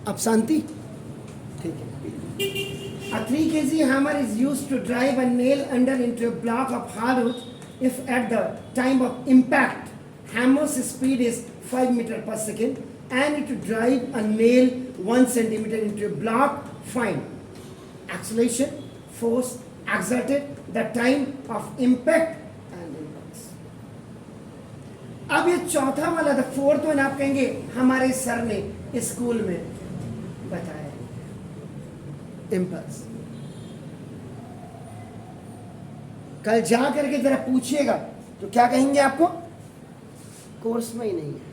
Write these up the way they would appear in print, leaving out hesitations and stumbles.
अब शांति, ठीक है। A 3 kg hammer is used to drive a nail under into a block of hardwood if at the time of impact hammer's speed is 5 meter per second and to drive a nail 1 centimeter into a block. Find acceleration, force exerted, the time of impact and impulse. अब ये चौथा वाला था, fourth one आप कहेंगे हमारे sir ने school में बताया, इम्पल्स। कल जा करके जरा पूछिएगा तो क्या कहेंगे आपको, कोर्स में ही नहीं है।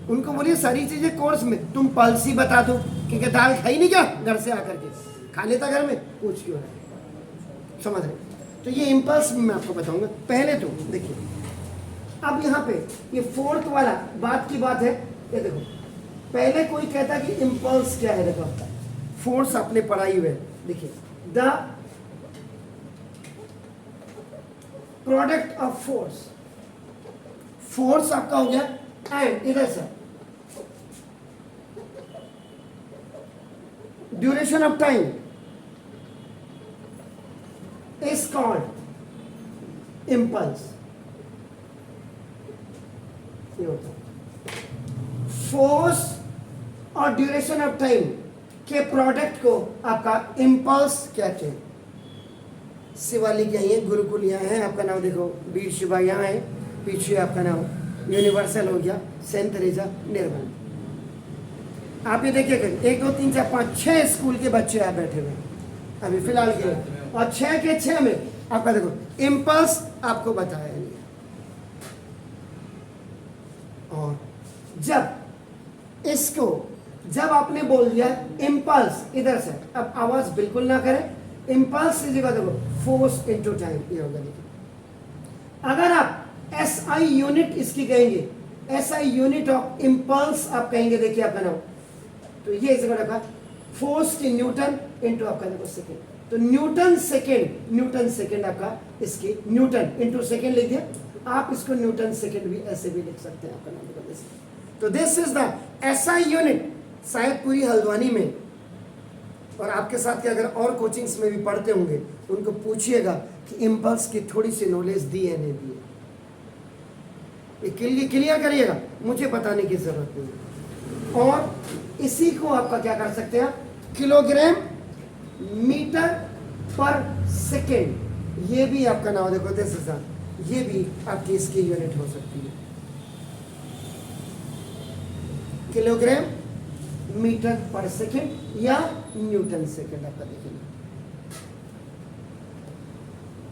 उनको बोलिए सारी चीजें कोर्स में, तुम पल्स ही बता दो, क्योंकि दाल खाई नहीं क्या घर से आकर के, खा लेता घर में, पूछ क्यों रहे, समझ रहे। तो ये इम्पल्स मैं आपको बताऊंगा। पहले तो देखिए, अब यहाँ पे ये फोर्थ वाला बात की बात है, ये देखो, पहले कोई कहता कि इम्पल्स क्या है, देखो आपका फोर्स आपने पढ़ाई हुए, देखिए the product of force, force आपका हो गया एंड इधर से duration of time is called impulse. ये होता है फोर्स और ड्यूरेशन ऑफ टाइम के प्रोडक्ट को आपका इम्पल्स कहते हैं। शिवालिक यहाँ है, गुरुकुल यहाँ है, आपका नाम देखो वीर शिवा यहाँ है, पीछे आपका नाम यूनिवर्सल हो गया, सेंट तेरेसा, निर्मल। आप ये देखिए 1 2 3 4 5 6 स्कूल के बच्चे आप बैठे हुए अभी फिलहाल के, और 6 के 6 में आपका देखो इम्पल्स आपको बताया नहीं। और जब आपने बोल दिया इम्पल्स इधर से, अब आवाज बिल्कुल ना करें, इम्पल्स की जगह देखो फोर्स इनटू टाइम, ये होगा। देखिए अगर आप SI यूनिट इसकी कहेंगे, SI यूनिट ऑफ इम्पल्स आप कहेंगे, देखिए आपका नाम, तो ये इस जगह रखा फोर्स की न्यूटन इनटू आपका देखो सेकेंड, तो न्यूटन सेकेंड आपका इसकी न्यूटन इनटू सेकेंड लिख दिया। आप इसको न्यूटन सेकेंड भी ऐसे भी लिख सकते हैं, आपका नाम देखो दिस। तो this is the SI unit. शायद पूरी हल्द्वानी में और आपके साथ के अगर और कोचिंग्स में भी पढ़ते होंगे, उनको पूछिएगा कि इम्पल्स की थोड़ी सी नॉलेज दी है नहीं दी है, क्लियर करिएगा, मुझे बताने की जरूरत नहीं। और इसी को आपका क्या कर सकते हैं, किलोग्राम मीटर पर सेकेंड, ये भी आपका नाम देखो दिस इज, ये भी आपकी इसकी यूनिट हो सकती है, किलोग्राम मीटर पर सेकेंड या न्यूटन सेकेंड आपका देखिए।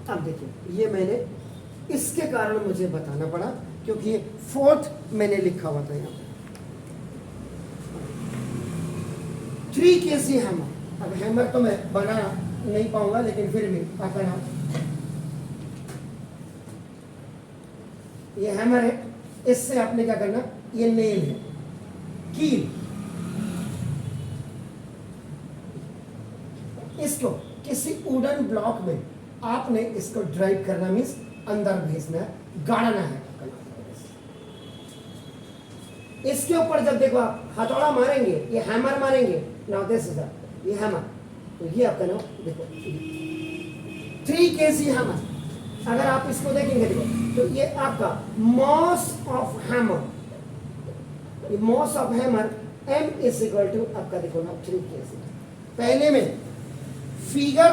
अब देखिए ये मैंने इसके कारण मुझे बताना पड़ा, क्योंकि ये फोर्थ मैंने लिखा हुआ था यहाँ पे 3 kg हैमर। अब हैमर तो मैं बना नहीं पाऊंगा, लेकिन फिर भी आपका नाम, ये हैमर है, इससे आपने क्या करना, ये नेल है, कील, इसको किसी वुडन ब्लॉक में आपने इसको ड्राइव करना, मीन्स अंदर भेजना है, गाड़ना है। इसके ऊपर जब देखो आप हथौड़ा मारेंगे, ये हैमर मारेंगे, नाउ दिस इज ये हैमर, तो ये आपका नाम देखो 3 kg हैमर। अगर आप इसको देखेंगे देखो, तो ये आपका मॉस ऑफ हैमर, ये mass of hammer M is equal to आपका देखो ना 3 kg। पहले में फिगर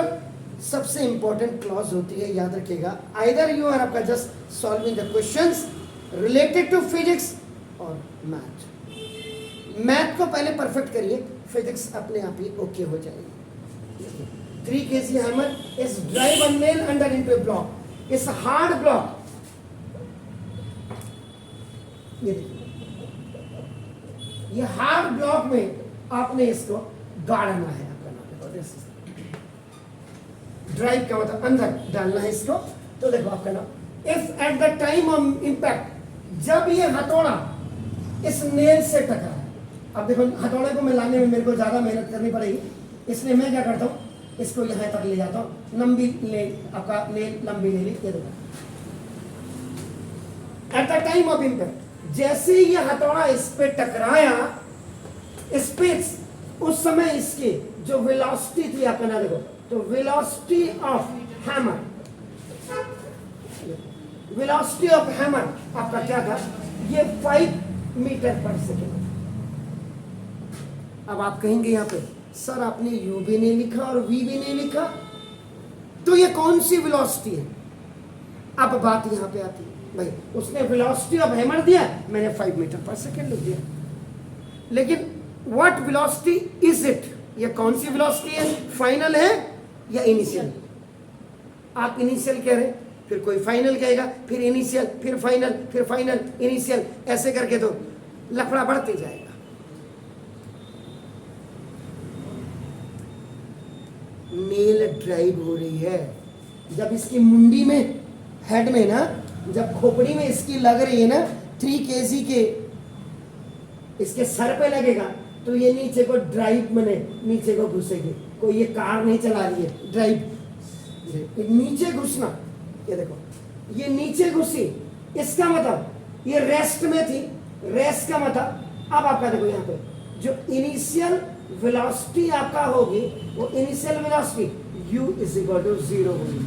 सबसे इंपॉर्टेंट क्लॉज होती है, याद रखिएगा, आइदर यू आर आपका just solving the questions related to physics और मैथ को पहले परफेक्ट करिए, फिजिक्स अपने आप ही ओके हो जाएगी। 3 kg hammer is drive a nail under into a block, it's a hard block. ये देखिए, ये हार्ड ब्लॉक में आपने इसको गाड़ना है, आपका नाम देखो, ड्राइव का मतलब अंदर डालना है इसको। तो देखो आपका नाम, if at the time of impact, जब ये हथौड़ा इस नेल से टकरा, अब देखो हथौड़े को मैं लाने में मेरे को ज्यादा मेहनत करनी पड़ेगी, इसलिए मैं क्या करता हूँ, इसको यहाँ तक ले जाता हूँ, लंबी ले, आपका नेल लंबी ले ली, ये देखो at the time of impact, जैसे ये हथौड़ा इस पे टकराया, स्पीड्स उस समय इसकी जो वेलोसिटी थी आपका ना देखो, तो velocity of hammer, velocity of hammer आपका क्या था, ये 5 मीटर पर सेकेंड। अब आप कहेंगे यहां पे सर आपने यू भी नहीं लिखा और वी भी नहीं लिखा, तो ये कौन सी वेलोसिटी है? अब बात यहां पे आती है, भाई उसने वेलोसिटी ऑफ हैमर दिया, मैंने 5 मीटर पर सेकेंड लिख दिया, लेकिन व्हाट वेलोसिटी इज इट? ये कौन सी वेलोसिटी है? फाइनल है या इनिशियल? आप इनिशियल कह रहे हैं, फिर कोई फाइनल कहेगा, फिर इनिशियल, फिर फाइनल, इनिशियल, ऐसे करके तो लफड़ा बढ़ते जाएगा। नेल ड्राइव हो रही है, जब इसकी मुंडी में, हेड में ना, जब खोपड़ी में इसकी लग रही है ना 3 kg के, इसके सर पे लगेगा तो ये नीचे को ड्राइव मने नीचे को घुसेगी। कोई ये कार नहीं चला रही है, ड्राइव नीचे घुसना, ये देखो ये नीचे घुसी, इसका मतलब ये रेस्ट में थी, रेस्ट का मतलब अब आपका देखो यहाँ पे जो इनिशियल वेलोसिटी आपका होगी वो initial velocity u is equal to 0 होगी,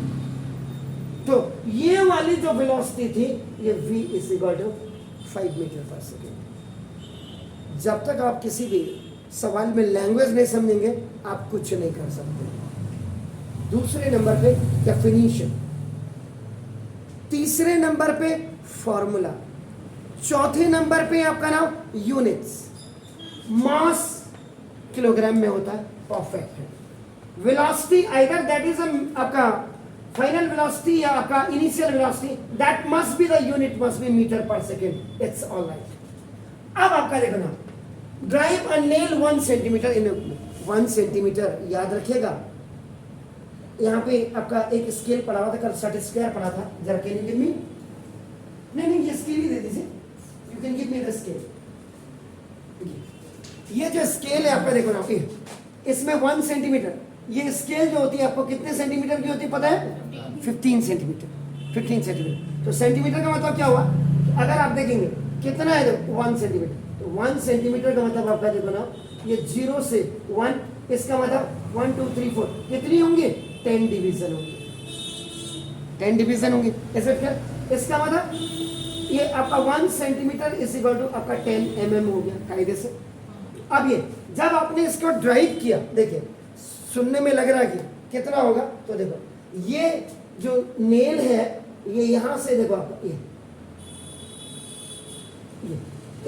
तो ये वाली जो वेलोसिटी थी ये v is equal to 5 metre per second. जब तक आप किसी भी सवाल में लैंग्वेज नहीं समझेंगे आप कुछ नहीं कर सकते। दूसरे नंबर पे डेफिनेशन, तीसरे नंबर पे फॉर्मूला, चौथे नंबर पे आपका नाम यूनिट्स, मास किलोग्राम में होता है, परफेक्ट है। वेलोसिटी आइदर दैट इज आपका फाइनल वेलोसिटी या आपका initial velocity, that must be the unit must be metre per second, it's all right. अब आपका देखो ना, drive a nail 1 centimetre in 1 centimetre, याद रखिएगा यहाँ पे आपका एक स्केल पढ़ा हुआ था, कल सेट स्क्वायर पढ़ा था, जरा कैन यू गिव मी, नहीं ये स्केल ही दे दीजिए, you can give me the scale. ये जो स्केल है आपका देखो ना, इसमें 1 सेंटीमीटर, ये स्केल जो होती है आपको कितने सेंटीमीटर की होती है पता है? 15 सेंटीमीटर, 15 सेंटीमीटर। तो सेंटीमीटर का मतलब क्या हुआ, अगर आप देखेंगे कितना है तो 1 सेंटीमीटर, तो 1 सेंटीमीटर का मतलब आपका देखो ना, ये 0 से 1, इसका मतलब 1 2 3 4 कितनी होंगी? 10 डिवीजन होंगी, 10 डिवीजन होंगी। ऐसे क्या, इसका मतलब ये आपका 1 सेंटीमीटर इज इक्वल टू आपका 10 mm हो गया कायदे से। अब ये जब आपने इसको ड्राइव किया, देखिए सुनने में लग रहा है कि कितना होगा, तो देखो ये जो नेल है ये यहां से देखो आपका ये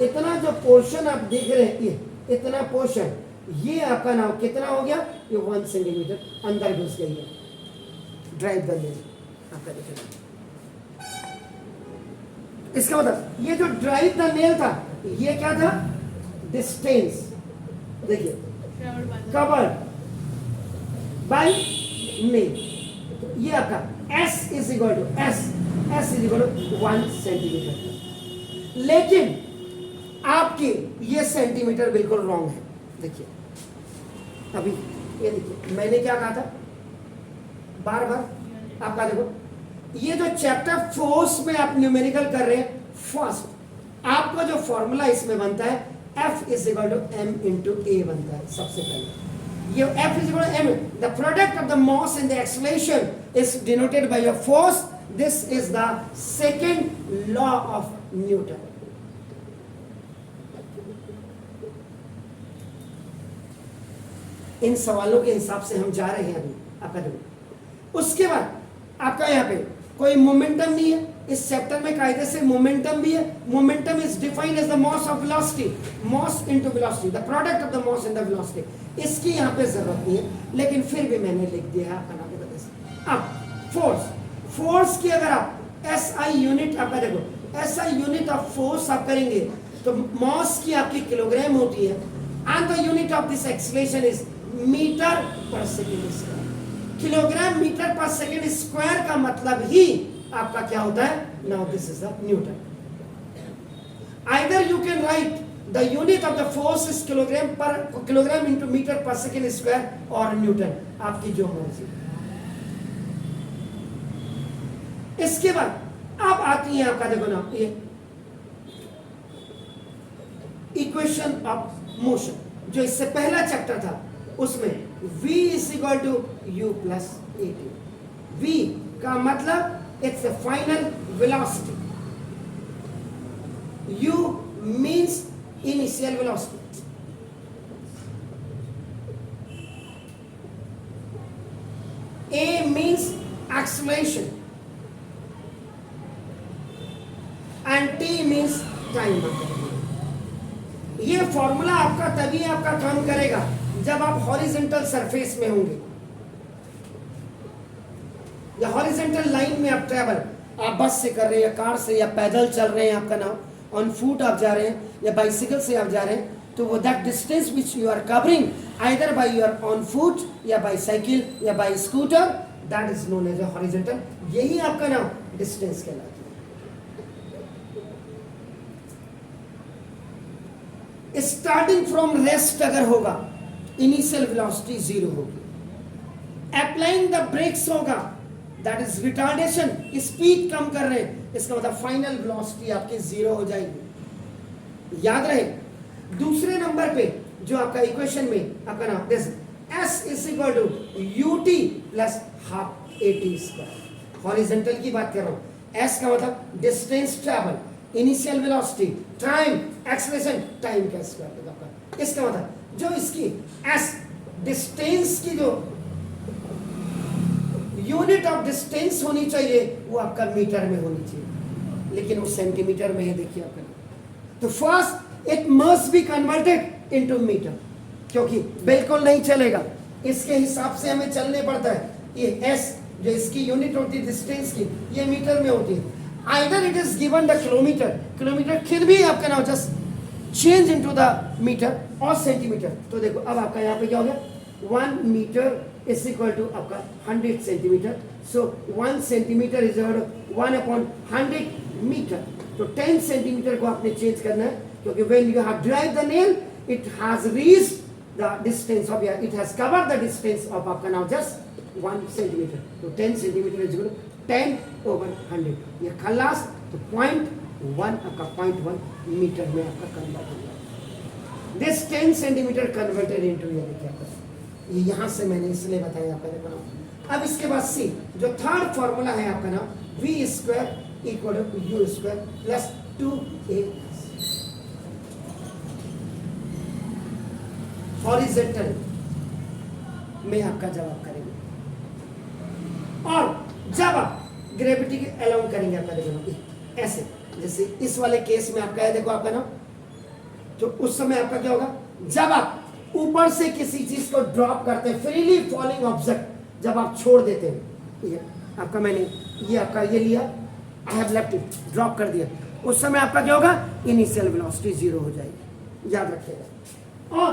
इतना जो पोर्शन आप देख रहे हैं, ये इतना पोर्शन, ये आपका नाम कितना हो गया, ये 1 सेंटीमीटर अंदर घुस गई है, ड्राइव द नेल आपका देखिए। इसका मतलब ये जो ड्राइव द नेल था ये क्या था, डिस्टेंस, देखिए कवर्ड बाय नेल, ये आपका S is equal to S is equal to 1 centimetre. लेकिन आपकी ये सेंटीमीटर बिल्कुल रॉन्ग है। देखिए अभी ये देखिए मैंने क्या कहा था, बार बार आपका देखो, ये जो चैप्टर फोर्स में आप न्यूमेरिकल कर रहे हैं, फर्स्ट आपका जो फॉर्मूला इसमें बनता है F is equal to M into A बनता है। सबसे पहले ये F is equal to M, the product of the mass in the acceleration is denoted by your force, this is the second law of Newton. इन सवालों के हिसाब से हम जा रहे हैं अभी आपका देखो। उसके बाद आपका यहाँ पे कोई मोमेंटम नहीं है, इस चैप्टर में कायदे से मोमेंटम भी है। Momentum is defined as the mass of velocity, mass into velocity, the product of the mass and the velocity. इसकी यहाँ पे जरूरत नहीं है, लेकिन फिर भी मैंने लिख दिया है आपका वजह से। अब फोर्स, फोर्स की अगर आप SI यूनिट आपका देखो, SI यूनिट ऑफ फोर्स आप करेंगे तो मास की आपकी किलोग्राम होती है, and the unit of this acceleration is metre per second square. Kilogram metre per second square का मतलब ही आपका क्या होता है, now this is the newton. Either you can write the unit of the force is kilogram into metre per second square और newton, आपकी जो मर्जी। इसके बाद अब आती है आपका देखो ना ये इक्वेशन ऑफ मोशन। जो इससे पहला चैप्टर था उसमें v is equal to u plus a t. v का मतलब it's a final velocity, u means initial velocity, a means acceleration and t means time। ये फॉर्मूला आपका तभी आपका काम करेगा जब आप हॉरिजॉन्टल सरफेस में होंगे या हॉरिजॉन्टल लाइन में आप ट्रैवल, आप बस से कर रहे हैं या कार से या पैदल चल रहे हैं, आपका नाम ऑन फुट आप जा रहे हैं या बाइसिकल से आप जा रहे हैं, तो वो that distance which you are covering either by your own foot या बाय साइकिल या by scooter, that is known as a horizontal. यही आपका नाम डिस्टेंस कहलाता है। स्टार्टिंग फ्रॉम रेस्ट अगर होगा इनिशियल वेलोसिटी जीरो होगी, अप्लाइंग द ब्रेक्स होगा दैट इज रिटार्डेशन, स्पीड कम कर रहे हैं, इसका मतलब फाइनल वेलोसिटी आपकी जीरो हो जाएगी। याद रहे दूसरे नंबर पे जो आपका इक्वेशन में आपका नाम this s is equal to ut plus half a t square, horizontal की बात कर रहा हूं। s का मतलब distance travel, initial velocity, time, acceleration, time का स्क्वायर होगा आपका। इसका मतलब जो इसकी s डिस्टेंस की जो यूनिट ऑफ डिस्टेंस होनी चाहिए वो आपका मीटर में होनी चाहिए, लेकिन वो सेंटीमीटर में है। देखिए आपका तो first it must be converted into metre, क्योंकि बिल्कुल नहीं चलेगा, इसके हिसाब से हमें चलने पड़ता है। ये s जो इसकी यूनिट होती है डिस्टेंस की, ये मीटर में होती है। Either it is given the kilometre, kilometre फिर भी आपका now just change into the metre और सेंटीमीटर। तो देखो अब आपका यहाँ पे क्या हो गया, 1 मीटर इज इक्वल टू आपका 100 centimetre. So 1 centimetre is 1/100 metre. तो 10 सेंटीमीटर को आपने चेंज करना है, क्योंकि when you have drive the nail it has reached the distance of it has covered the distance of आपका नाउ जस्ट 1 सेंटीमीटर। तो 10 centimetre is equal to 10/100। ये खल्लास तो 0.1 आपका 0.1 मीटर में आपका कन्वर्ट हो गया। दिस 10 सेंटीमीटर कन्वर्टेड इनटू ये देखिए आपका, ये यहाँ से मैंने इसलिए बताया आपका देखो। अब इसके बाद सी जो थर्ड फॉर्मूला है आपका नाम v square equal to u square plus 2a horizontal में आपका जवाब करेंगे। और जब आप ग्रेविटी के अलाउंग करेंगे आपका देखो ऐसे, जैसे इस वाले केस में आपका है देखो आपका नाम, तो उस समय आपका क्या होगा, जब आप ऊपर से किसी चीज को ड्रॉप करते हैं, फ्रीली फॉलिंग ऑब्जेक्ट जब आप छोड़ देते हैं, ये आपका मैंने ये आपका ये लिया, I have left it, drop कर दिया, उस समय आपका क्या होगा, इनिशियल वेलोसिटी जीरो हो जाएगी, याद रखिएगा। और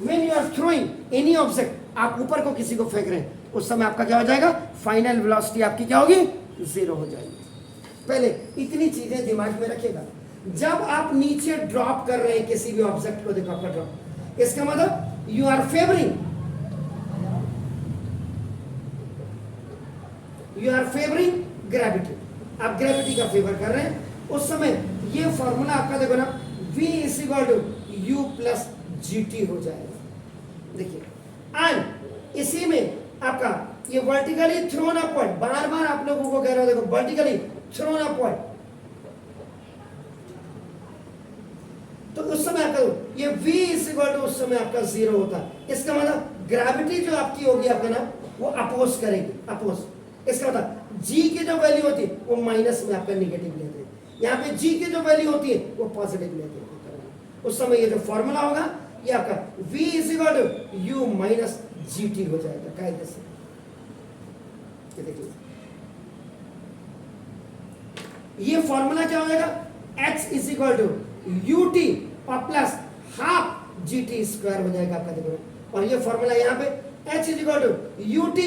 when you are throwing any object, आप ऊपर को किसी को फेंक रहे हैं, उस समय आपका क्या हो जाएगा, फाइनल वेलोसिटी आपकी क्या होगी, जीरो हो जाएगी। पहले इतनी चीजें दिमाग में रखिएगा। जब आप नीचे ड्रॉप कर रहे हैं किसी भी ऑब्जेक्ट को, देखो आपका ड्रॉप, इसका मतलब यू आर फेवरिंग ग्रेविटी, आप ग्रेविटी का फेवर कर रहे हैं, उस समय ये फॉर्मूला आपका देखो ना v is equal to u plus gt हो जाएगा। देखिए एंड इसी में आपका ये वर्टिकली थ्रोन अपवर्ड, बार बार आप लोगों को कह रहा हूं, देखो वर्टिकली थ्रोन अपवर्ड, तो उस समय आपका ये v इज इक्वल टू उस समय आपका जीरो होता है। इसका मतलब ग्रेविटी जो आपकी होगी आपका ना वो अपोज करेगी, अपोज। इसका मतलब g की जो वैल्यू होती है वो माइनस में आपका नेगेटिव लेते हैं, यहाँ पे g की जो वैल्यू होती है वो पॉजिटिव लेते हैं। उस समय ये जो फॉर्मूला होगा ये आपका v is equal to u minus gt हो जाएगा कायदे से। ये देखिए ये फॉर्मूला क्या हो जाएगा, h is equal to ut और प्लस हाफ gt स्क्वायर हो जाएगा आपका, देखो। और ये फॉर्मूला यहाँ पे h is equal to ut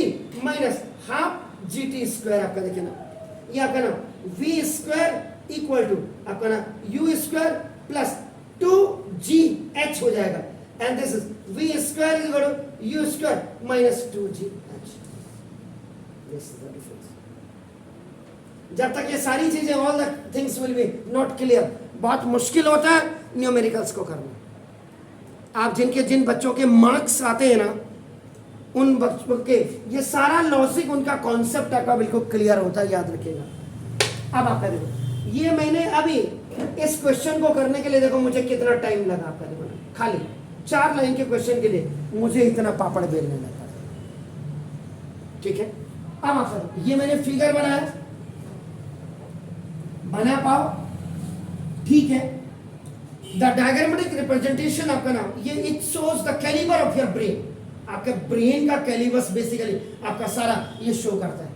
minus half gt square आपका, देखिए ना, ये आपका ना v स्क्वायर इक्वल टू आपका ना u स्क्वायर प्लस 2gh हो जाएगा, and this is v square is equal to u square minus 2gh। This is the difference. जब तक ये सारी चीजें all the things will be not clear, बहुत मुश्किल होता है न्यूमेरिकल्स को करना। आप जिन बच्चों के मार्क्स आते हैं ना, उन बच्चों के ये सारा लॉजिक, उनका कॉन्सेप्ट आपका बिल्कुल क्लियर होता है, याद रखिएगा। अब आपका देखो, ये मैंने अभी इस क्वेश्चन को करने के लिए देखो मुझे कितना टाइम लगा। आपका देखो खाली 4 लाइन के क्वेश्चन के लिए मुझे इतना पापड़ बेलने लगा, ठीक है। अब आप ये मैंने फिगर बनाया, बना पाओ, ठीक है। द डायग्रामेटिक रिप्रेजेंटेशन आपका नाम ये it shows the calibre of your brain, आपके ब्रेन का कैलिबर्स बेसिकली आपका सारा ये शो करता है।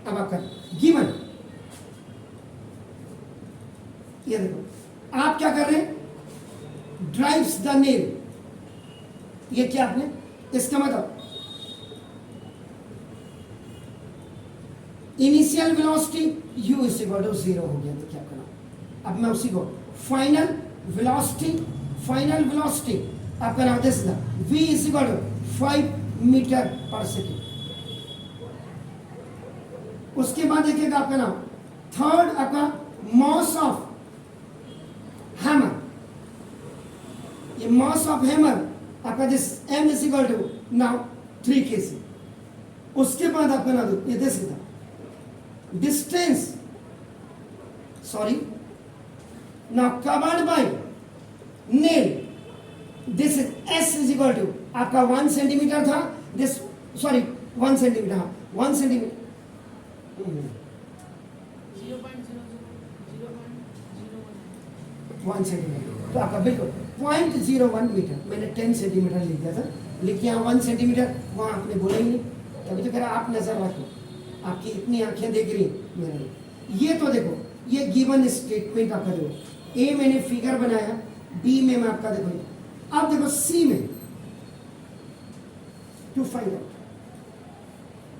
अब आपका गिवन, ये देखो आप क्या कर रहे हैं, ड्राइव्स द नेल, ये क्या आपने, इसका मतलब initial velocity u is equal to 0 हो गया। देखिए आपका नाम, अब मैं उसी को फाइनल वेलोसिटी आपका नाम this v is equal to 5 metre per second. उसके बाद देखिएगा आपका नाम थर्ड आपका मास ऑफ हैमर, ये मास ऑफ हैमर आपका this m is equal to now 3 kg। उसके बाद आपका नाम ये this distance, sorry, now covered by nail, this is s is equal to आपका 1 सेंटीमीटर था, this sorry 1 सेंटीमीटर, हाँ 1 सेंटीमीटर 1 सेंटीमीटर, तो आपका बिल्कुल 0.01 मीटर। मैंने 10 सेंटीमीटर लिख दिया था, लिखिए 1 सेंटीमीटर, वहाँ आपने बोला ही नहीं, तभी तो कह रहा आप नजर रखो, आपकी इतनी आंखें देख रही मेरे। ये तो देखो ये गिवन स्टेटमेंट आपका देखो, ए मैंने फिगर बनाया, बी में मैं आपका देखो, अब देखो सी में टू फाइंड आउट,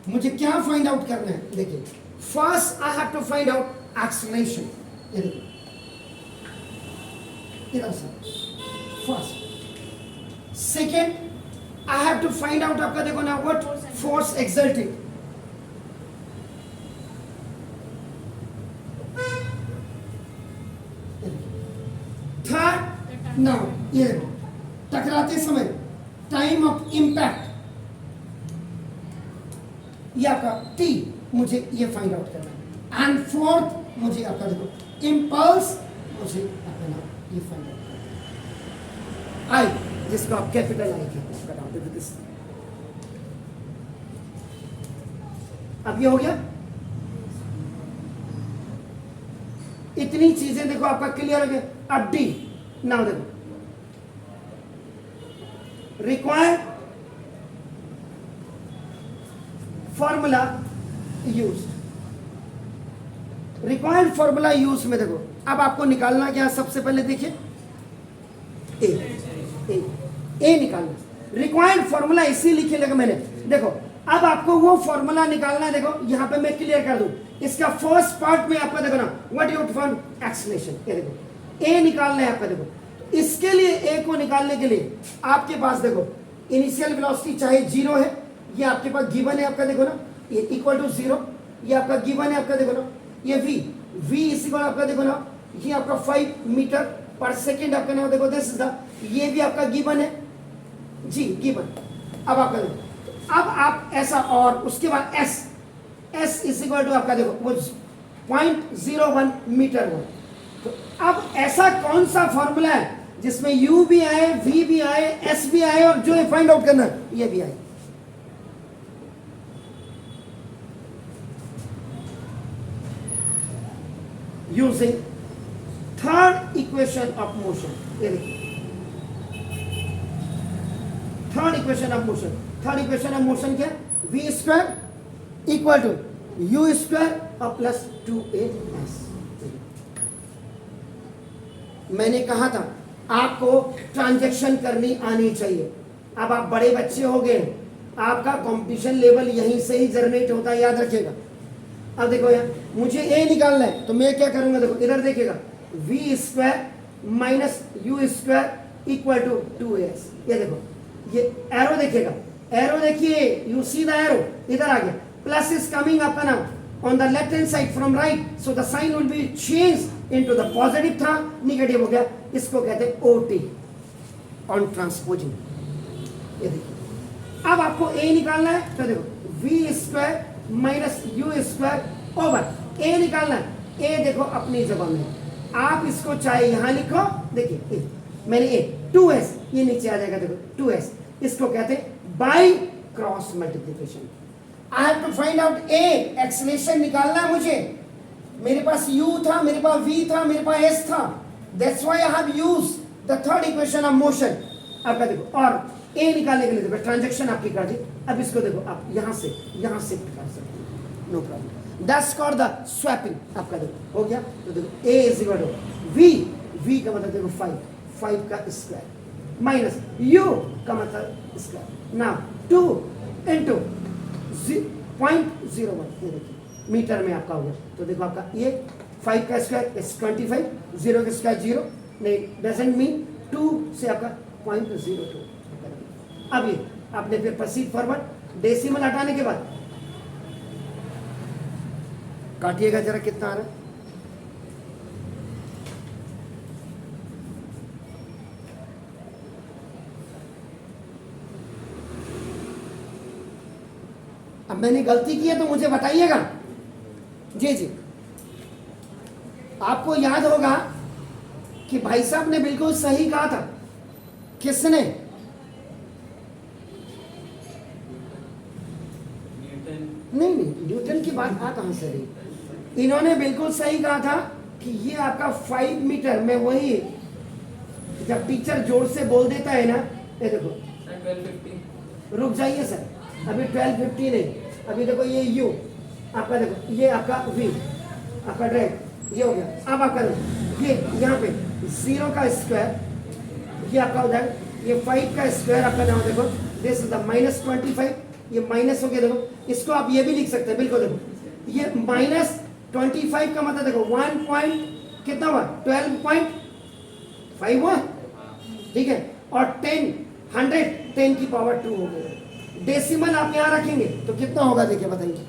मुझे क्या फाइंड आउट करना है। देखिए first I have to find out acceleration, ये देखो इधर से first. Second I have to find out आपका देखो ना व्हाट फोर्स एक्सर्टेड, नाउ ये टकराते समय टाइम ऑफ इंपैक्ट, ये आपका टी मुझे ये फाइंड आउट करना है। एंड फोर्थ मुझे आपका देखो इंपल्स, मुझे अपना ये फाइंड आउट करना है, आई जिसको आप कैपिटल आई कहते हैं। अब ये हो गया, इतनी चीजें देखो आपका क्लियर हो गया। अब डी, नाउ देखो required formula use, required formula use में देखो अब आपको निकालना क्या, सबसे पहले देखिए ए निकालना। रिक्वायर्ड फॉर्मूला इसी लिखे लगा मैंने, देखो अब आपको वो फॉर्मूला निकालना है। देखो यहां पे मैं क्लियर कर दूं, इसका फर्स्ट पार्ट में आपका देखो ना व्हाट यू फाइंड एक्सलेशन, ये देखो ए निकालना है आपका। देखो इसके लिए ए को निकालने के लिए आपके पास देखो इनिशियल वेलोसिटी चाहे 0 है, ये आपके पास गिवन है आपका देखो ना, ये इक्वल टू 0, ये आपका गिवन है आपका देखो ना, ये v इस इक्वल आपका देखो ना, ये आपका 5 मीटर पर सेकेंड आपका नाम देखो दिस इज द, ये भी आपका गिवन है जी, गिवन। अब आपका देखो, अब आप ऐसा, और उसके बाद s इस इक्वल टू आपका देखो वो 0.01 मीटर हो। तो अब ऐसा कौन सा फॉर्मूला है जिसमें u भी आए, v भी आए, s भी आए, और जो फाइंड आउट करना है ये भी आए। Using third equation of motion, ये देखिए third equation of motion. Third equation of motion क्या, v square equal to u square और प्लस 2as। मैंने कहा था आपको ट्रांजैक्शन करनी आनी चाहिए। अब आप बड़े बच्चे हो गए, आपका कंपटीशन लेवल यहीं से ही जनरेट होता है, याद रखिएगा। अब देखो यार मुझे ए निकालना है, तो मैं क्या करूंगा, देखो इधर देखिएगा v square minus you square equal to 2as। ये देखो ये एरो देखिएगा, एरो देखिए, यू सी द एरो, इधर आ गया, प्लस इज कमिंग आपका नाम on the left hand side from right, so the sign will be changed into the positive था, नेगेटिव हो गया, इसको कहते हैं OT। On transposing. ये देखिए अब आपको ए निकालना है तो देखो V square minus you square over A निकालना है। ए देखो अपनी जगह में, आप इसको चाहे यहां लिखो, देखिए ए, मैंने ए 2s ये नीचे आ जाएगा, देखो 2s इसको कहते हैं by cross multiplication. I have to find out a, acceleration निकालना है मुझे। मेरे पास u था, मेरे पास v था, मेरे पास s था, that's why I have used the third equation of motion. आपका देखो और a निकालने के लिए देखो ट्रांजैक्शन आपकी कर दी। अब इसको देखो आप यहां से शिफ्ट कर सकते हो, no problem, that's called the swapping. आपका देखो हो गया। तो देखो a is equal to v का मतलब देखो 5 का स्क्वायर माइनस u का मतलब स्क्वायर। नाउ 2 इंटू 0.01 ये देखिए मीटर में आपका हो गया। तो देखो आपका ये 5 का स्क्वायर इज 25, 0 का स्क्वायर 0, नहीं डजंट मीन 2 से आपका 0.02। अब ये आपने फिर प्रोसीड फॉरवर्ड, डेसिमल हटाने के बाद काटिएगा जरा कितना आ रहा है। अब मैंने गलती की है तो मुझे बताइएगा। जी जी, आपको याद होगा कि भाई साहब ने बिल्कुल सही कहा था। किसने? नहीं, न्यूटन की बात आ कहां से रही? इन्होंने बिल्कुल सही कहा था कि ये आपका 5 मीटर में, वही जब टीचर जोर से बोल देता है ना, ये देखो 1250, रुक जाइए सर, अभी 1250 नहीं, अभी देखो ये u आपका, देखो ये आपका v आपका डायरेक्ट ये हो गया। अब आपका देखो ये यहाँ पे 0 का स्क्वायर, ये आपका हो जाएगा, ये 5 का स्क्वायर आपका नाम देखो, दिस इज द -25, ये माइनस हो गया। देखो इसको आप ये भी लिख सकते हैं, बिल्कुल देखो ये -25 का मतलब देखो 1 पॉइंट कितना हुआ, 12.5 हुआ, ठीक है। और 10 की पावर 2 हो गया। डेसिमल आप यहाँ रखेंगे तो कितना होगा, देखिए बताइए।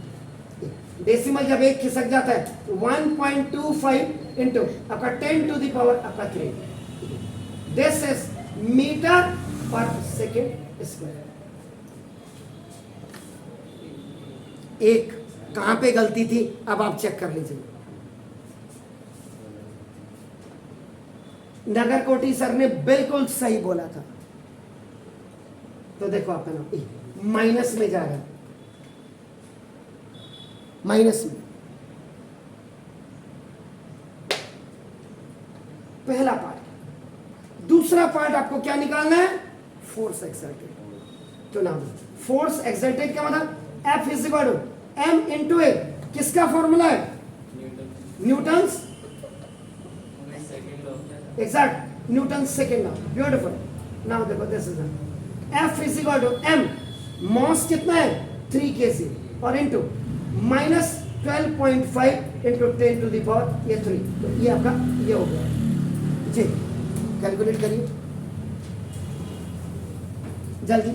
डेसिमल जब एक खिसक जाता है 1.25 इंटू आपका 10 टू द पावर आपका 3, this is metre per second square. एक कहां पे गलती थी अब आप चेक कर लीजिए। नगर कोटी सर ने बिल्कुल सही बोला था। तो देखो आपका नाम माइनस में जा रहा है, माइनस में। पहला पार्ट। दूसरा पार्ट आपको क्या निकालना है, फोर्स एक्सर्टेड। तो नाम फोर्स एक्सर्टेड का मतलब F is equal to m into A, किसका फॉर्मूला है, Newton's exact, Newton second law, beautiful. Now देखो this is F is equal to m, mass कितना है 3 kg और into -12.5 into 10 to the power ये 3, तो ये आपका ये हो गया जी। कैलकुलेट करिए जल्दी,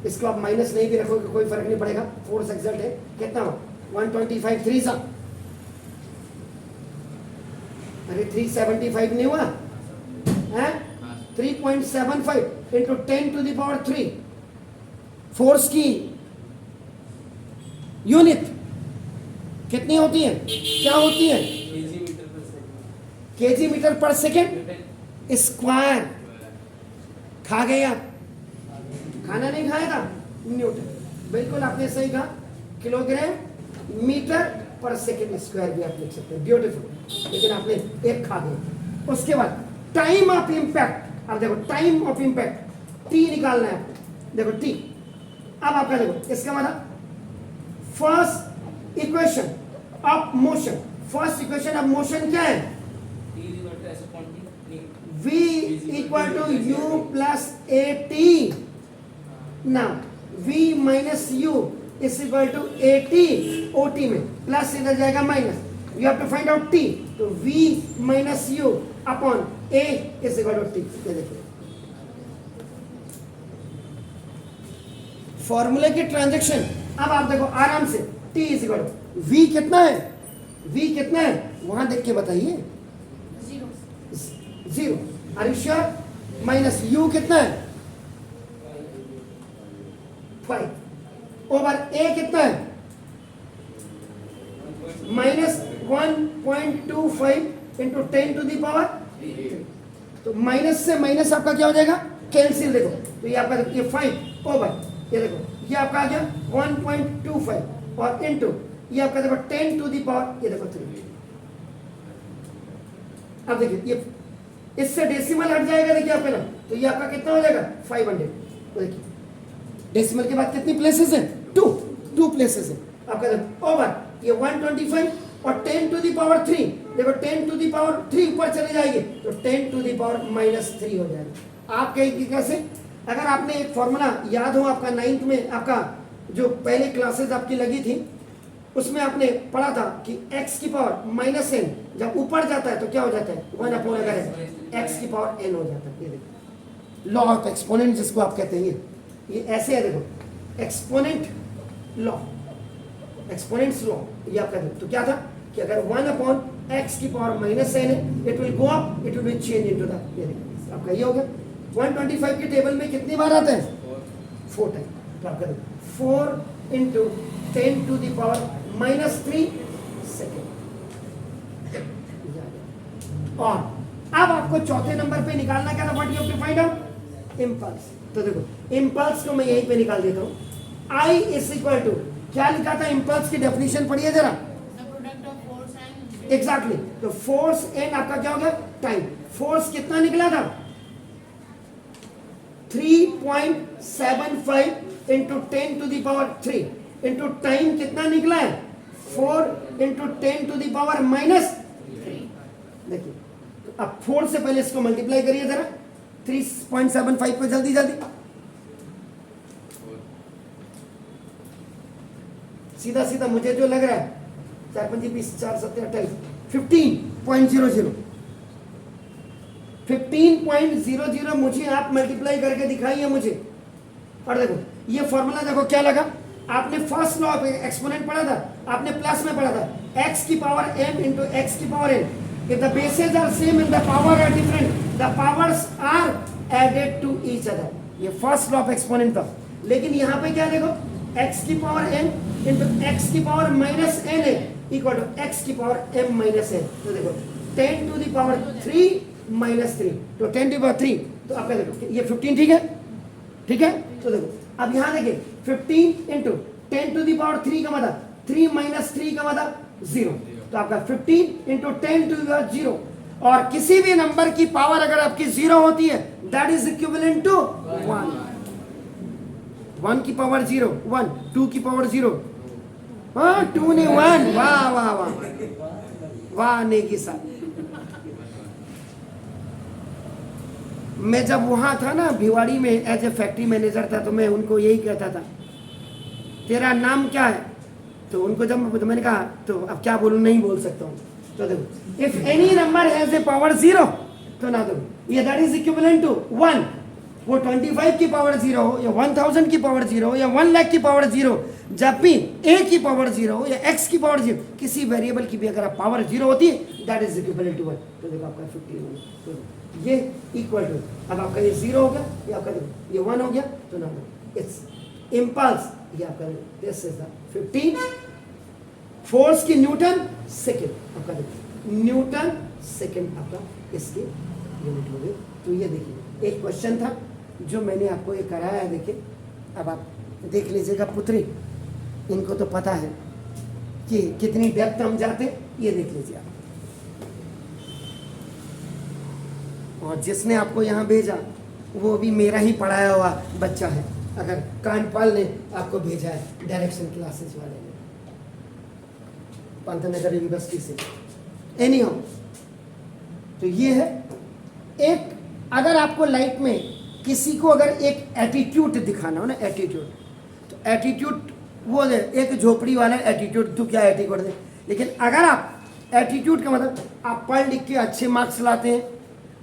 इसको आप माइनस नहीं भी रखोगे कोई फर्क नहीं पड़ेगा। फोर्स एक्सर्ट है कितना, 125 3 सा, अरे 375 नहीं हुआ है, 3.75 into 10 to the power 3। Force की यूनिट कितनी होती है, क्या होती है, KG metre per second square. खा गए आप, खाना नहीं खाया था, न्यूटन, बिल्कुल आपने सही कहा। Kilogram metre per second square भी आप लिख सकते हैं, ब्यूटीफुल। लेकिन आपने एक खा गया। उसके बाद टाइम ऑफ इंपैक्ट, अब देखो टाइम ऑफ इंपैक्ट टी निकालना है आपको, देखो टी। अब आपका देखो इसका मतलब first equation of motion, first equation of motion क्या है, v equal to u plus a t. Now v minus u is equal to a t, ओ टी में प्लस इधर जाएगा minus, you have to find out t, तो v minus u upon a is equal to t। ये देखिए फॉर्मूले की ट्रांजैक्शन। अब आप देखो आराम से, t is equal to v कितना है, v कितना है वहां देख के बताइए, 0 are you sure, minus u कितना है 5 ओवर ए कितना है -1.25 इंटू 10 टू द पावर, तो माइनस से माइनस आपका क्या हो जाएगा, कैंसिल। देखो तो ये आपका ये 5 ओवर ये देखो ये आपका आ गया 1.25 और इनटू ये आपका देखो 10 टू द पावर ये देखो 3। अब देखिए ये इससे डेसिमल हट जाएगा, देखिए आप ना, तो ये आपका कितना हो जाएगा 500। तो देखिए डेसिमल के बाद कितनी प्लेसेस है, 2 प्लेसेस है आपका देखो ओवर ये 125 और 10 टू द पावर 3, देखो 10 टू द पावर 3 ऊपर चले जाएंगे तो 10 टू द पावर -3 हो जाएगा। आप कहेंगे कैसे, अगर आपने एक फॉर्मूला याद हो आपका 9th में आपका जो पहले क्लासेस आपकी लगी थी उसमें आपने पढ़ा था कि x की पावर -n जब ऊपर जाता है तो क्या हो जाता है 1 अगर x की पावर n हो जाता है। ये देखो लॉ ऑफ एक्सपोनेंट जिसको आप कहते हैं, ये ऐसे है देखो एक्सपोनेंट लॉ, एक्सपोनेंट्स लॉ ये आपका देखो। तो क्या था कि अगर 1/x की पावर -n है it will go up, it will change into the, ये देखो आपका ये हो गया 125 के टेबल में कितनी बार आता है 4 टाइम, तो आपका देखो 4 into 10 to the power -3 second. और अब आपको चौथे नंबर पे निकालना क्या था, what you have to find out impulse. तो देखो इंपल्स को मैं यहीं पे निकाल देता हूं, I इज इक्वल टू क्या लिखा था, इंपल्स की डेफिनेशन पढ़िए जरा, एग्जैक्टली। तो फोर्स एंड आपका क्या हो गया टाइम, फोर्स कितना निकला था 3.75 into 10 to the power 3 into time कितना निकला है 4 इंटू 10 टू द पावर -3। देखिए तो अब 4 से पहले इसको मल्टीप्लाई करिए जरा 3.75 पे जल्दी जल्दी, सीधा सीधा मुझे जो लग रहा है 4 5 20 4 7 28 15.00 15.00 मुझे आप मल्टीप्लाई करके दिखाइए मुझे। और देखो ये फॉर्मूला देखो क्या लगा, आपने फर्स्ट लॉ ऑफ एक्सपोनेंट पढ़ा था, आपने प्लस में पढ़ा था x की पावर m इंटू x की power n, if the bases are same and the power are different the powers are added to each other। ये फर्स्ट लॉ ऑफ एक्सपोनेंट था। लेकिन यहाँ पे क्या देखो x की पावर n इंटू x की पावर -n है इक्वल टू x की पावर m - n। तो देखो 10 टू द पावर 3 -3 तो 10 टू द पावर 3, तो आपका देखो ये 15 ठीक है, ठीक है। तो देखो अब यहाँ देखिए 15 इंटू 10 टू द पावर 3 का मतलब 3 - 3 का मतलब 0, तो आपका 15 इंटू 10 टू द पावर 0। और किसी भी नंबर की पावर अगर आपकी 0 होती है दैट इज इक्विवेलेंट टू 1। 1 की पावर 0 1, 2 की पावर 0 2 ने 1, वाह वाह वाह वाह नेकी साहब। मैं जब वहां था ना भिवाड़ी में एज ए फैक्ट्री मैनेजर था तो मैं उनको यही कहता था तेरा नाम क्या है, तो उनको जब मैंने कहा तो अब क्या बोलूं, नहीं बोल सकता हूँ। तो देखो if any number has a power 0 तो ना दो ये दैट इज इक्विवेलेंट टू 1, वो 25 की पावर 0 हो या 1000 की पावर 0 हो या 1 लाख की पावर 0, जब भी a की पावर 0 हो या x की पावर 0, किसी वेरिएबल की भी अगर आप पावर 0 होती है दैट इज इक्विवेलेंट टू 1। तो देखो आपका 15 तो ये इक्वल टू, अब आपका ये 0 हो गया, ये आपका ये 1 हो गया, तो ना इट्स इम्पल्स, ये आपका दिस इज द 15 फोर्स की न्यूटन सेकेंड, आपका देखिए न्यूटन सेकेंड आपका इसकी यूनिट हो गई। तो ये देखिए एक क्वेश्चन था जो मैंने आपको ये कराया है, देखिए अब आप देख लीजिएगा पुत्री, इनको तो पता है कि कितनी डेप्थ हम जाते, ये देख लीजिए आप। और जिसने आपको यहाँ भेजा वो भी मेरा ही पढ़ाया हुआ बच्चा है, अगर कानपाल ने आपको भेजा है डायरेक्शन क्लासेस वाले ने पंतनगर यूनिवर्सिटी से। एनी हाउ तो ये है एक, अगर आपको लाइफ में किसी को अगर एक एटीट्यूड दिखाना हो ना, एटीट्यूड, तो एटीट्यूड वो दे, एक झोपड़ी वाला एटीट्यूड, तो क्या एटीट्यूड दे। लेकिन अगर आप एटीट्यूड का मतलब आप पढ़ लिख के अच्छे मार्क्स लाते हैं,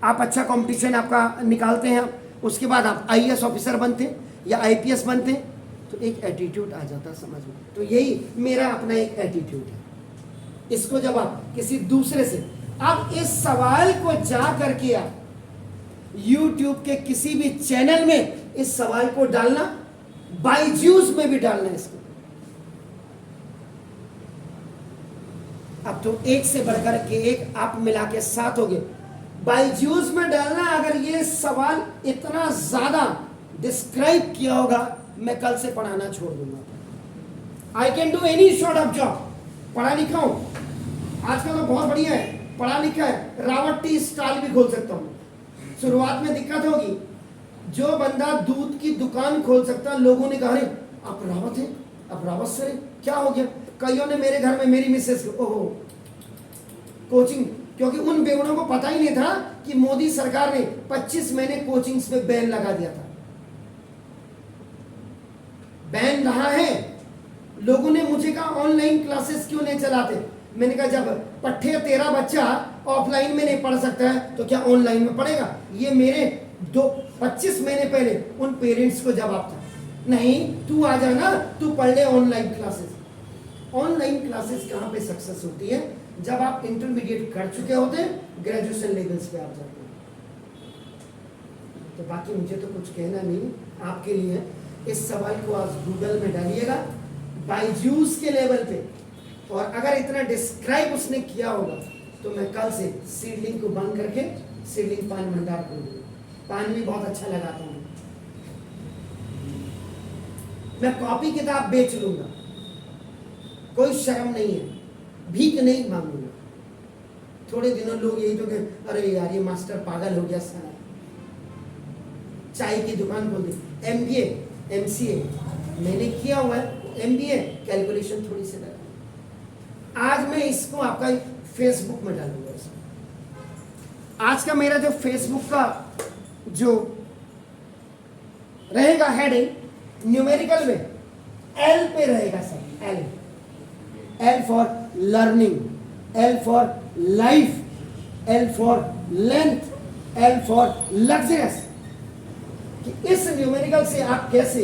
आप अच्छा कंपटीशन आपका निकालते हैं, उसके बाद आप आईएएस ऑफिसर बनते हैं या आईपीएस बनते हैं, तो एक एटीट्यूड आ जाता है समझ में। तो यही मेरा अपना एक एटीट्यूड है। इसको जब आप किसी दूसरे से, आप इस सवाल को जा करके आप YouTube के किसी भी चैनल में इस सवाल को डालना, बायजूस में भी डालना है इसको। अब तो एक से बढ़कर के एक आप मिला के 7 हो गए। बायजूस में डालना। अगर ये सवाल इतना ज्यादा डिस्क्राइब किया होगा, मैं कल से पढ़ाना छोड़ दूंगा। I can do any sort of job. पढ़ा लिखा हूं, आजकल तो बहुत बढ़िया है, पढ़ा लिखा है, रावत टी स्टॉल भी खोल सकता हूं। शुरुआत में दिक्कत होगी, जो बंदा दूध की दुकान खोल सकता, लोगों ने कहा अरे आप रावत हैं, आप रावत सर हैं, क्या हो गया। कईयों ने मेरे घर में मेरी मिसेस को ओहो कोचिंग, क्योंकि उन बेगुनों को पता ही नहीं था कि मोदी सरकार ने 25 महीने कोचिंग्स पे बैन लगा दिया था। बैन रहा है। लोगों ने मुझे कहा ऑनलाइन क्लासेस क्यों नहीं चलाते। मैंने कहा जब पट्टे तेरा बच्चा ऑफलाइन में नहीं पढ़ सकता है तो क्या ऑनलाइन में पढ़ेगा। ये मेरे 25 महीने पहले उन पेरेंट्स को जवाब था, नहीं तू आ जाना, तू पढ़ ले ऑनलाइन क्लासेस। ऑनलाइन क्लासेस कहां पे सक्सेस होती है, जब आप इंटरमीडिएट कर चुके होते हैं, ग्रेजुएशन लेवल्स पे आप जाते हैं। तो बाकी मुझे तो कुछ कहना नहीं आपके लिए। इस सवाल को आज गूगल में डालिएगा बायजूस के लेवल पे, और अगर इतना डिस्क्राइब उसने किया होगा तो मैं कल से सीडलिंग को बंद करके सीडलिंग पान भंडार खोलूंगा। पान भी बहुत अच्छा लगाता हूँ मैं। कॉपी किताब बेच लूंगा, कोई शर्म नहीं है, भीख नहीं मांगूंगा। थोड़े दिनों लोग यही तो कहे अरे यार ये मास्टर पागल हो गया सारा, चाय की दुकान खोल दी। MBA MCA मैंने किया हुआ है, MBA कैलकुलेशन थोड़ी सी लगा। आज मैं इसको आपका फेसबुक में डालूंगा। आज का मेरा जो फेसबुक का जो रहेगा हेडिंग, न्यूमेरिकल में L पे रहेगा sir. L for learning, L for life, L for length, L for luxurious. कि इस न्यूमेरिकल से आप कैसे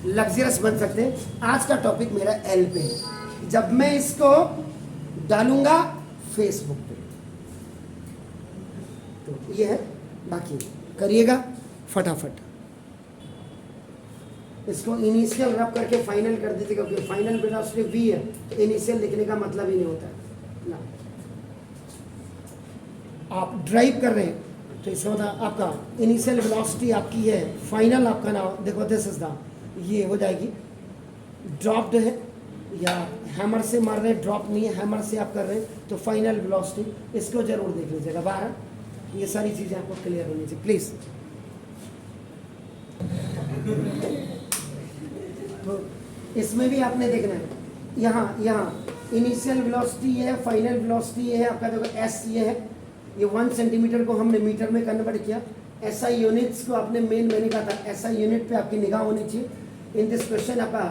लग्जरियस बन सकते हैं, आज का टॉपिक मेरा L पे है। जब मैं इसको डालूंगा फेसबुक पे, तो ये है। बाकी करिएगा फटाफट, इसको इनिशियल रब करके फाइनल कर दीजिएगा, क्योंकि फाइनल वेलोसिटी v है, तो इनिशियल लिखने का मतलब ही नहीं होता ना। आप ड्राइव कर रहे हैं तो इसका मतलब आपका इनिशियल वेलोसिटी आपकी है, फाइनल आपका नाम देखो दिस इज द, ये हो जाएगी ड्रॉप्ड है या हैमर से मार रहे हैं, ड्रॉप नहीं है, हैमर से आप कर रहे हैं तो फाइनल वेलोसिटी। इसको जरूर देख लीजिएगा बाहर, ये सारी चीजें आपको क्लियर होनी चाहिए प्लीज। तो इसमें भी आपने देखना है, यहाँ इनिशियल वेलोसिटी है, फाइनल वेलोसिटी है आपका, देखो एस ये है, ये 1 सेंटीमीटर को हमने मीटर में कन्वर्ट किया। SI यूनिट्स को आपने मैंने कहा था SI यूनिट पे आपकी निगाह होनी चाहिए। इन दिस क्वेश्चन आपका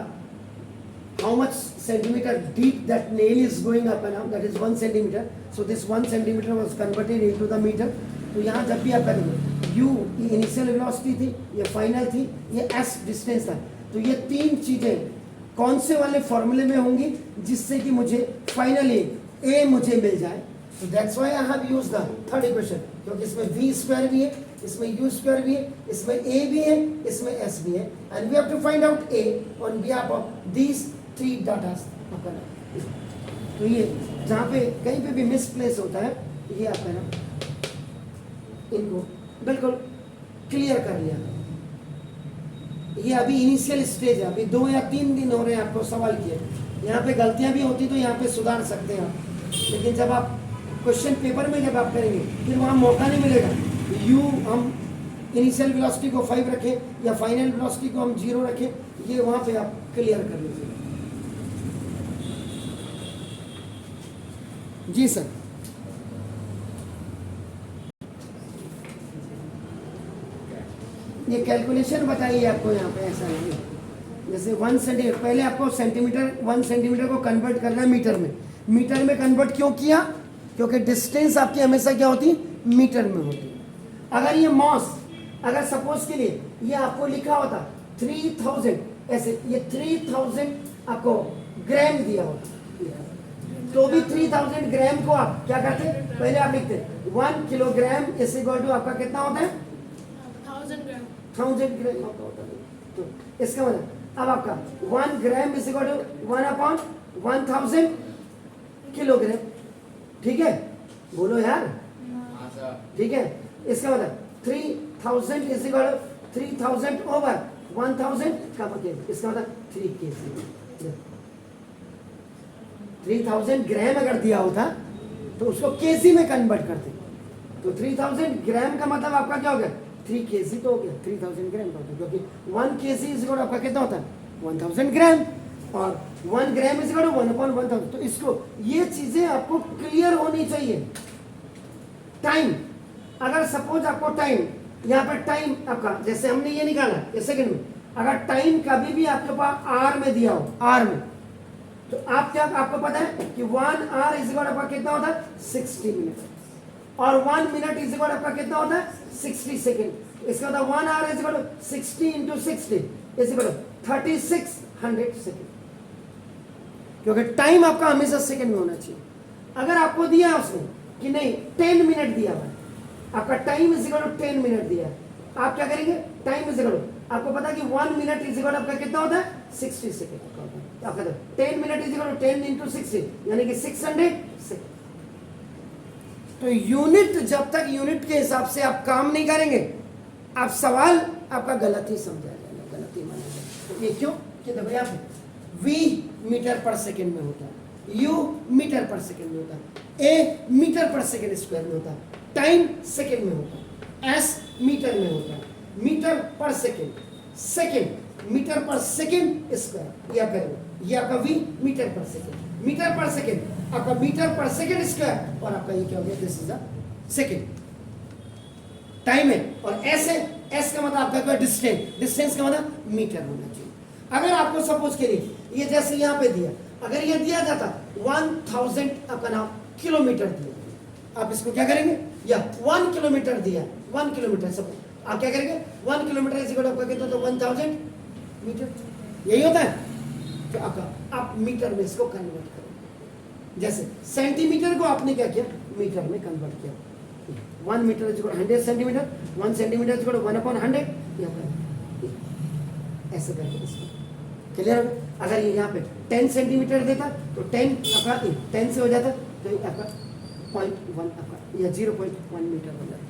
how much centimetre deep that nail is going up and down, that is 1 centimetre. So this 1 centimetre was converted into the metre. तो यहाँ जब भी आप करेंगे, U ये इनिशियल वेलोसिटी थी, ये फाइनल थी, ये S डिस्टेंस था। तो ये 3 चीजें कौन से वाले फॉर्मूले में होंगी जिससे कि मुझे फाइनली A मुझे मिल जाए। तो that's why I have used the third equation, क्योंकि इसमें v स्क्वायर भी है, इसमें u स्क्वायर भी है, इसमें a भी है, इसमें s भी है, and we have to find out a on behalf of these 3 datas. तो ये जहाँ पे कहीं पे भी मिसप्लेस होता है, ये आपका ना इनको बिल्कुल क्लियर कर लिया। ये अभी इनिशियल स्टेज है, अभी 2 या 3 दिन हो रहे हैं आपको सवाल किए। यहाँ पे गलतियाँ भी होती तो यहाँ पे सुधार सकते हैं आप, लेकिन जब आप क्वेश्चन पेपर में जब आप करेंगे फिर वहाँ मौका नहीं मिलेगा। हम इनिशियल वेलोसिटी को 5 रखें या फाइनल वेलोसिटी को हम 0 रखें, ये वहाँ पे आप क्लियर कर लीजिए। जी सर। ये कैलकुलेशन बताइए आपको यहाँ पे, ऐसा नहीं जैसे 1 सेंटीमीटर, पहले आपको सेंटीमीटर 1 सेंटीमीटर को कन्वर्ट करना है मीटर में। मीटर में कन्वर्ट क्यों किया, क्योंकि डिस्टेंस आपकी हमेशा क्या होती है, मीटर में होती है। अगर ये मॉस, अगर सपोज के लिए ये आपको लिखा होता 3000, ऐसे ये 3000 आपको ग्राम दिया होता, तो भी 3000 ग्राम को आप क्या करते हैं, पहले आप लिखते 1 किलोग्राम इज इक्वल टू आपका कितना होता है 1000 ग्राम आपका होता है। तो इसका मतलब अब आपका 1 gram is equal to 1/1000 kilogram, ठीक है, बोलो यार, ठीक है। इसका मतलब 3000 इज इक्वल टू 3000 ओवर 1000 का मतलब, इसका मतलब 3 kg। 3000 ग्राम अगर दिया होता तो उसको केजी में कन्वर्ट करते, तो 3000 ग्राम का मतलब आपका क्या हो गया, 3 kg तो हो गया, 3000 ग्राम का होता है, क्योंकि 1 kg इज इक्वल आपका कितना होता है 1000 ग्राम, और 1 ग्राम इज इक्वल 1/1000। तो इसको, ये चीजें आपको क्लियर होनी चाहिए। टाइम, अगर सपोज आपको टाइम, यहाँ पर टाइम आपका जैसे हमने ये निकाला ये सेकंड में, अगर टाइम कभी भी आपके पास आर में दिया हो, आर में, तो आप क्या, आपको पता है कि 1 आर इज इक्वल आपका कितना होता है 60 मिनट, और 1 मिनट इज इक्वल आपका कितना होता है 60 सेकंड। इसका मतलब 1 आर is equal 60 into 60 is equal 3600 second, क्योंकि टाइम आपका हमेशा सेकंड में होना चाहिए। अगर आपको दिया है उसने कि नहीं 10 मिनट दिया हुआ है, आपका टाइम इज इक्वल 10 मिनट दिया है, आप क्या करेंगे, टाइम इज इक्वल, आपको पता है कि 1 मिनट इज इक्वल आपका कितना होता है 60 सेकंड आपका होता है, आपका 10 मिनट इज इक्वल 10 इंटू 60 यानी कि 600 सेकंड। तो यूनिट, जब तक यूनिट के हिसाब से आप काम नहीं करेंगे, आप सवाल आपका गलत ही समझा जाएगा, गलत ही माना जाएगा। तो ये क्यों कि देखो यहाँ पे v मीटर पर सेकंड में होता है, u मीटर पर सेकंड में होता है, a मीटर पर सेकंड स्क्वायर में होता है, टाइम सेकंड में होता है, s मीटर में होता है, मीटर पर सेकंड, सेकंड मीटर पर सेकंड स्क्वायर, या करेंगे ये आपका v मीटर पर सेकंड, मीटर पर सेकंड आपका मीटर पर सेकंड स्क्वायर, और आपका ये क्या हो गया, this is a second time है, और s है, s का मतलब आपका क्या, डिस्टेंस, डिस्टेंस का मतलब मीटर होना चाहिए। अगर आपको सपोज करिए ये जैसे यहाँ पे दिया, अगर ये दिया जाता 1000 आपका नाम किलोमीटर दिया, आप इसको क्या करेंगे, या 1 किलोमीटर दिया, 1 किलोमीटर सब आप क्या करेंगे, 1 किलोमीटर इज इक्वल आपका कितना, तो 1000 मीटर, यही होता है। तो आपका आप मीटर में इसको कन्वर्ट करेंगे, जैसे सेंटीमीटर को आपने क्या किया, मीटर में कन्वर्ट किया, 1 metre is equal 100 centimetre, 1 centimetre is equal 1/100, ऐसे करके इसको क्लियर है। अगर ये यहाँ पे 10 सेंटीमीटर देता तो 10 आपका 10 से हो जाता, तो आपका 0.1 आपका या 0.1 मीटर हो जाता।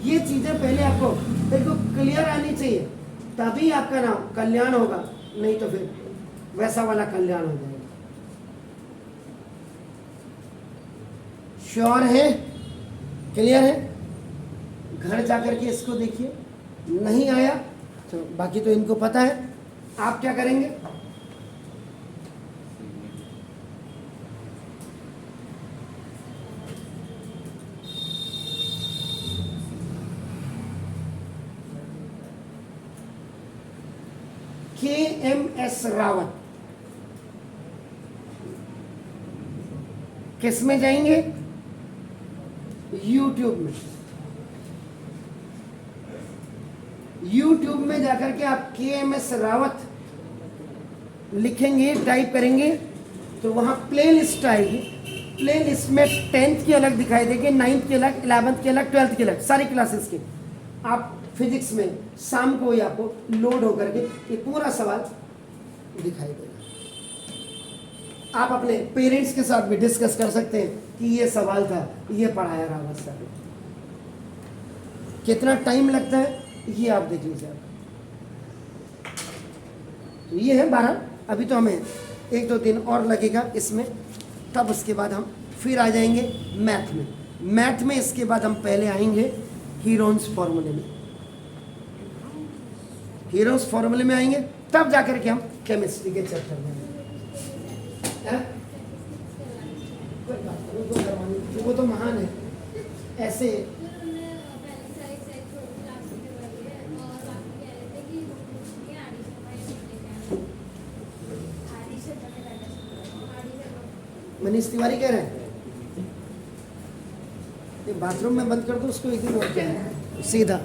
ये चीजें पहले आपको बिल्कुल क्लियर आनी चाहिए, तभी आपका नाम कल्याण होगा, नहीं तो फिर वैसा वाला कल्याण हो जाएगा। श्योर है, क्लियर है, घर जाकर के इसको देखिए, नहीं आया तो बाकी तो इनको पता है। आप क्या करेंगे, KMS रावत, किस में जाएंगे, YouTube में, YouTube में जाकर के आप KMS रावत लिखेंगे, टाइप करेंगे, तो वहाँ प्ले लिस्ट आएगी। प्ले लिस्ट में 10th की अलग दिखाई देगी, 9th की अलग, 11th की अलग, 12th की अलग, सारी क्लासेस की। आप फिजिक्स में शाम को ही आपको लोड होकर के ये पूरा सवाल दिखाई देगा। आप अपने पेरेंट्स के साथ भी डिस्कस कर सकते हैं कि ये सवाल था, ये पढ़ाया रावत सर ने। कितना टाइम लगता है ये आप देख लीजिए। तो ये है 12, अभी तो हमें 1-2 दिन और लगेगा इसमें, तब उसके बाद हम फिर आ जाएंगे मैथ में। मैथ में इसके बाद हम पहले आएंगे हीरोन्स फॉर्मूले में, हीरोन्स फॉर्मूले में आएंगे, तब जाकर के हम केमिस्ट्री के चैप्टर में वो तो महान है ऐसे। मनीष तिवारी कह रहे हैं ये बाथरूम में बंद कर दो उसको, एक दिन और क्या है सीधा।